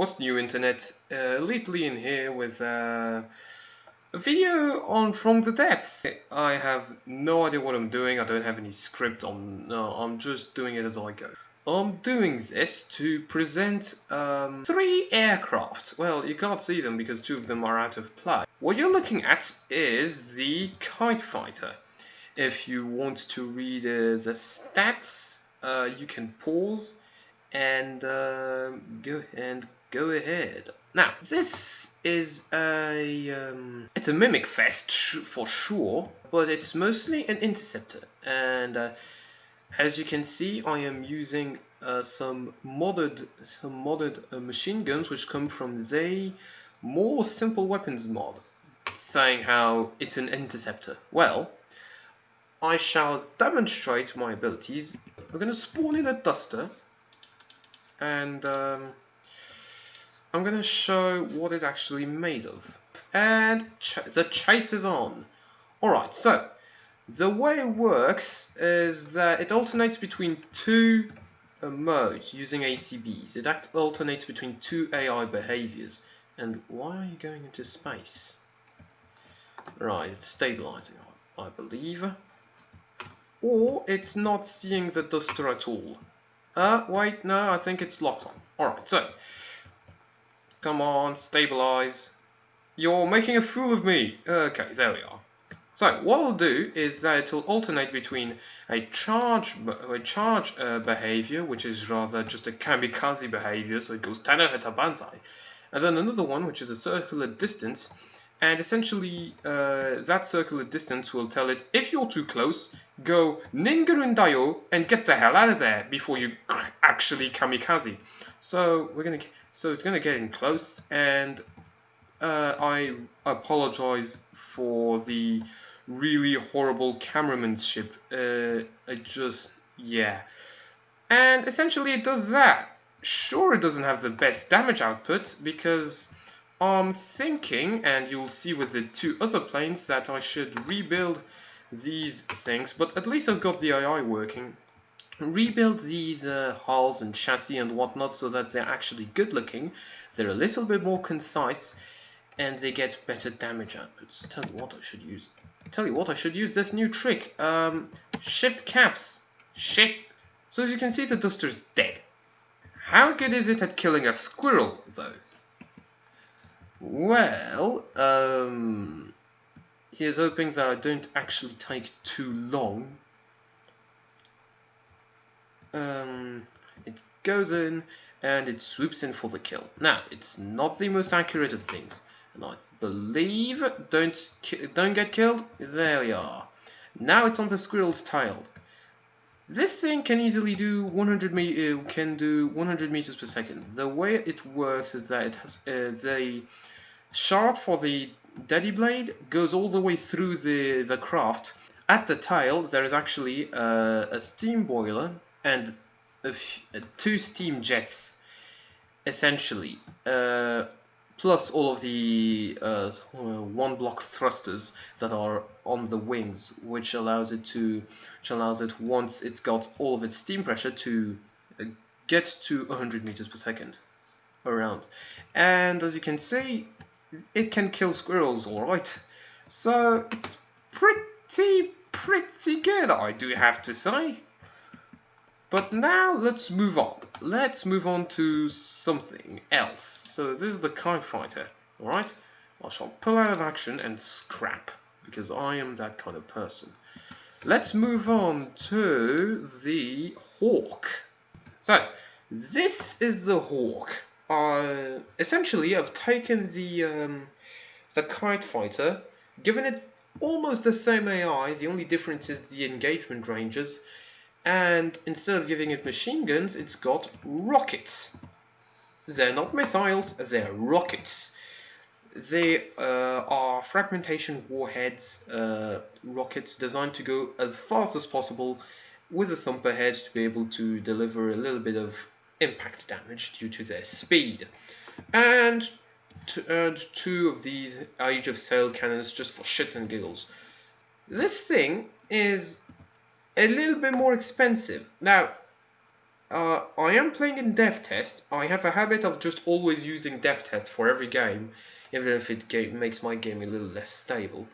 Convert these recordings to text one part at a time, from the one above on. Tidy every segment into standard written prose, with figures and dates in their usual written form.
What's new, internet? Lately in here with a video on From the Depths. I have no idea what I'm doing. I don't have any script on. No, I'm just doing it as I go. I'm doing this to present 3 aircraft. Well, you can't see them because 2 of them are out of play. What you're looking at is the Kitefighter. If you want to read the stats, you can pause and go ahead. Now, this is it's a mimic fest for sure, but it's mostly an interceptor. And as you can see, I am using some modded machine guns which come from the more simple weapons mod, saying how it's an interceptor. Well, I shall demonstrate my abilities. We're going to spawn in a duster, and I'm going to show what it's actually made of. And the chase is on. Alright, so the way it works is that it alternates between 2 modes using ACBs. It alternates between 2 AI behaviors. And why are you going into space? Right, it's stabilizing, I believe. Or it's not seeing the duster at all. Wait, no, I think it's locked on. Alright, so come on, stabilize. You're making a fool of me. Okay, there we are. So what I'll do is that it'll alternate between a charge behavior, which is rather just a kamikaze behavior, so it goes Tanahata Banzai, and then another one, which is a circular distance, and essentially that circular distance will tell it, if you're too close, go Ningarundayo and get the hell out of there before you actually kamikaze. So it's gonna get in close, and I apologize for the really horrible cameramanship. Yeah. And essentially it does that. Sure, it doesn't have the best damage output because I'm thinking, and you'll see with the 2 other planes, that I should rebuild these things, but at least I've got the AI working. Rebuild these hulls and chassis and whatnot so that they're actually good looking, they're a little bit more concise, and they get better damage outputs. Tell you what I should use this new trick. Shift caps. Shit. So as you can see, the duster's dead. How good is it at killing a squirrel, though? Well, here's hoping that I don't actually take too long. It goes in and it swoops in for the kill. Now, it's not the most accurate of things, and I believe don't get killed. There we are. Now it's on the squirrel's tail. This thing can easily do 100 meters per second. The way it works is that it has the shaft for the daddy blade goes all the way through the craft. At the tail there is actually a steam boiler and 2 steam jets, essentially, plus all of the 1-block thrusters that are on the wings, which allows it once it's got all of its steam pressure to get to 100 meters per second around. And as you can see, it can kill squirrels, alright. So it's pretty good, I do have to say. But now let's move on. Let's move on to something else. So this is the Kitefighter, alright? I shall pull out of action and scrap, because I am that kind of person. Let's move on to the Hawk. So, this is the Hawk. Essentially, I've taken the Kitefighter, given it almost the same AI, the only difference is the engagement ranges, and instead of giving it machine guns, it's got rockets. They're not missiles, they're rockets. They are fragmentation warheads, rockets designed to go as fast as possible with a thumper head to be able to deliver a little bit of impact damage due to their speed. And to add 2 of these Age of Sail cannons just for shits and giggles. This thing is a little bit more expensive. Now, I am playing in dev test. I have a habit of just always using dev test for every game, even if it makes my game a little less stable.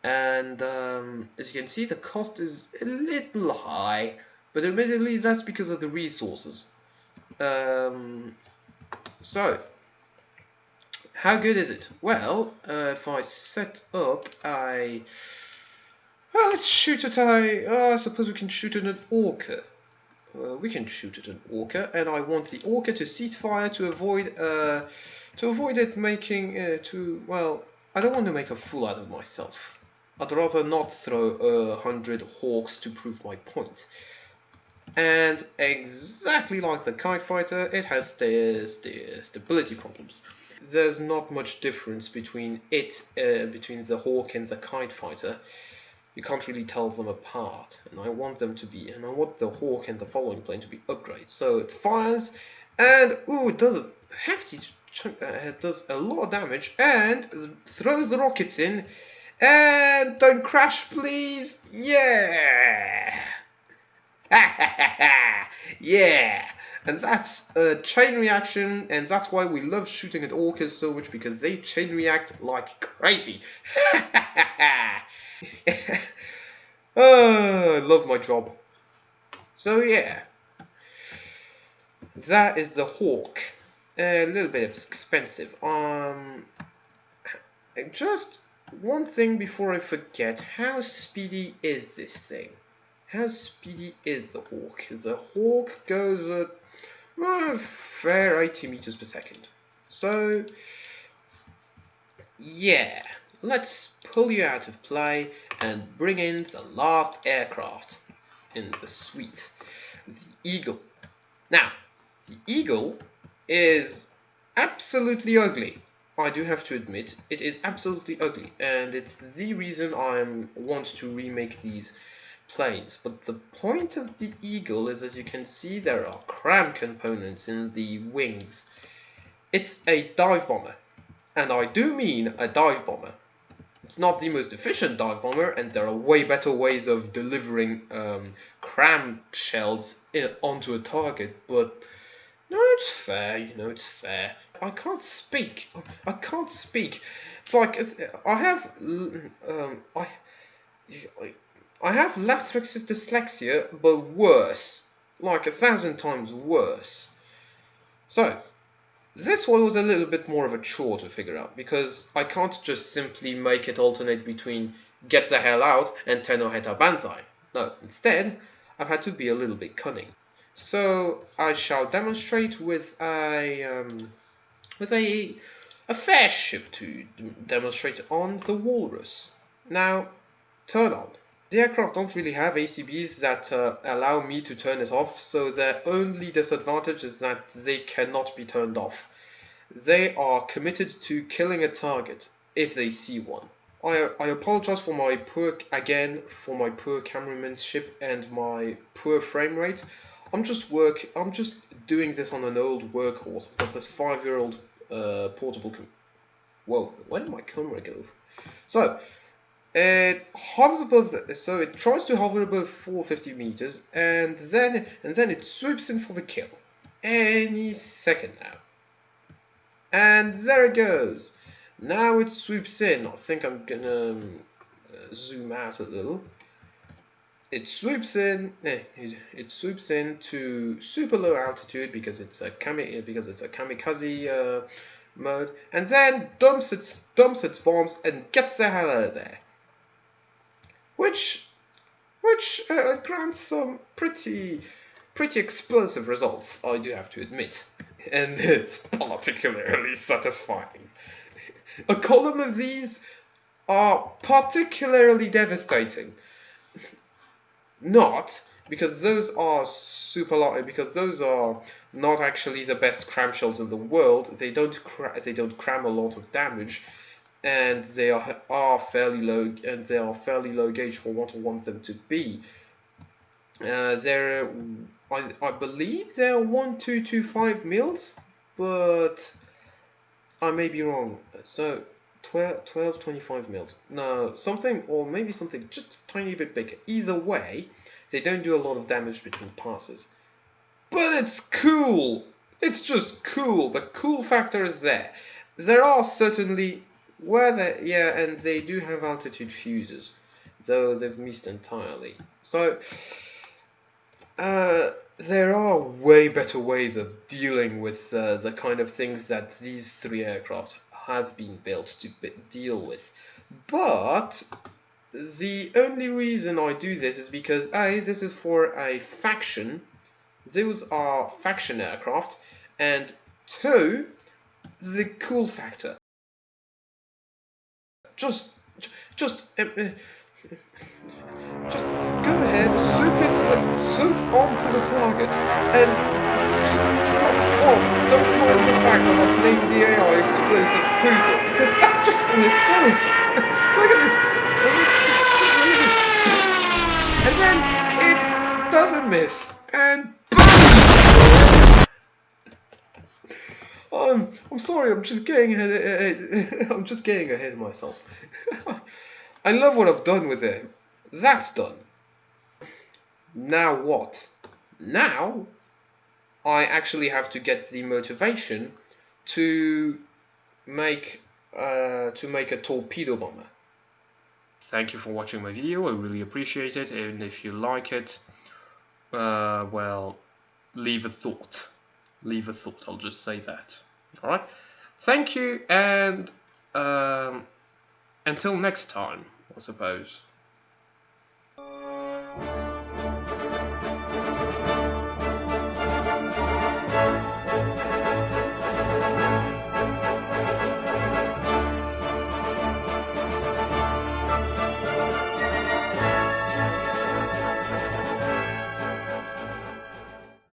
And as you can see, the cost is a little high, but admittedly that's because of the resources. So, how good is it? Well, if I set up let's shoot at I suppose we can shoot at an orca. We can shoot at an orca, and I want the orca to cease fire to avoid it making well, I don't want to make a fool out of myself. I'd rather not throw 100 hawks to prove my point. And exactly like the Kitefighter, it has stability problems. There's not much difference between between the Hawk and the Kitefighter. You can't really tell them apart, and I want the Hawk and the following plane to be upgrades. So it fires, and it does a hefty it does a lot of damage, and throws the rockets in, and don't crash, please. Yeah. Yeah, and that's a chain reaction, and that's why we love shooting at orcas so much, because they chain react like crazy. Oh, I love my job. So yeah, that is the Hawk. A little bit expensive. Just one thing before I forget. How speedy is this thing? How speedy is the Hawk? The Hawk goes at a fair 80 meters per second. So, yeah, let's pull you out of play and bring in the last aircraft in the suite, the Eagle. Now, the Eagle is absolutely ugly. I do have to admit, it is absolutely ugly, and it's the reason I want to remake these planes. But the point of the Eagle is, as you can see, there are cram components in the wings. It's a dive bomber, and I do mean a dive bomber. It's not the most efficient dive bomber, and there are way better ways of delivering cram shells onto a target, but no, it's fair, it's fair. I can't speak. It's like I have I have Lathrex's dyslexia, but worse. Like 1,000 times worse. So, this one was a little bit more of a chore to figure out, because I can't just simply make it alternate between get the hell out and Tenno Heta Banzai. No, instead, I've had to be a little bit cunning. So, I shall demonstrate with a fair ship to demonstrate on the Walrus. Now, turn on. The aircraft don't really have ACBs that allow me to turn it off, so their only disadvantage is that they cannot be turned off. They are committed to killing a target if they see one. I apologize for my poor cameramanship and my poor frame rate. I'm just doing this on an old workhorse. I've got this 5-year-old portable. Whoa, where did my camera go? So. It hovers above so it tries to hover above 450 meters, and then it swoops in for the kill. Any second now. And there it goes. Now it swoops in. I think I'm gonna zoom out a little. It swoops in. It swoops in to super low altitude because it's a kamikaze mode, and then dumps its bombs and gets the hell out of there. Which grants some pretty explosive results, I do have to admit, and it's particularly satisfying. A column of these are particularly devastating. Not because those are because those are not actually the best cram shells in the world. They don't cram a lot of damage. And they are fairly low, gauge for what I want them to be. I believe they're 1,225 mils, but I may be wrong. So 1225 mils. No, something just a tiny bit bigger. Either way, they don't do a lot of damage between passes. but it's cool. It's just cool. The cool factor is there. There are certainly and they do have altitude fuses, though they've missed entirely. So there are way better ways of dealing with the kind of things that these three aircraft have been built to deal with. But the only reason I do this is because A, this is for a faction. Those are faction aircraft. And 2, the cool factor. Just go ahead, swoop onto the target, and just drop bombs. Don't mind the fact that I've named the AI explosive poodle, because that's just what it does. Look at this. And then it doesn't miss, and boom! I'm sorry, I'm just getting ahead. I'm just getting ahead of myself. I love what I've done with it. That's done. Now what? Now I actually have to get the motivation to make a torpedo bomber. Thank you for watching my video. I really appreciate it. And if you like it, well, leave a thought. Leave a thought. I'll just say that. All right. Thank you, and until next time, I suppose.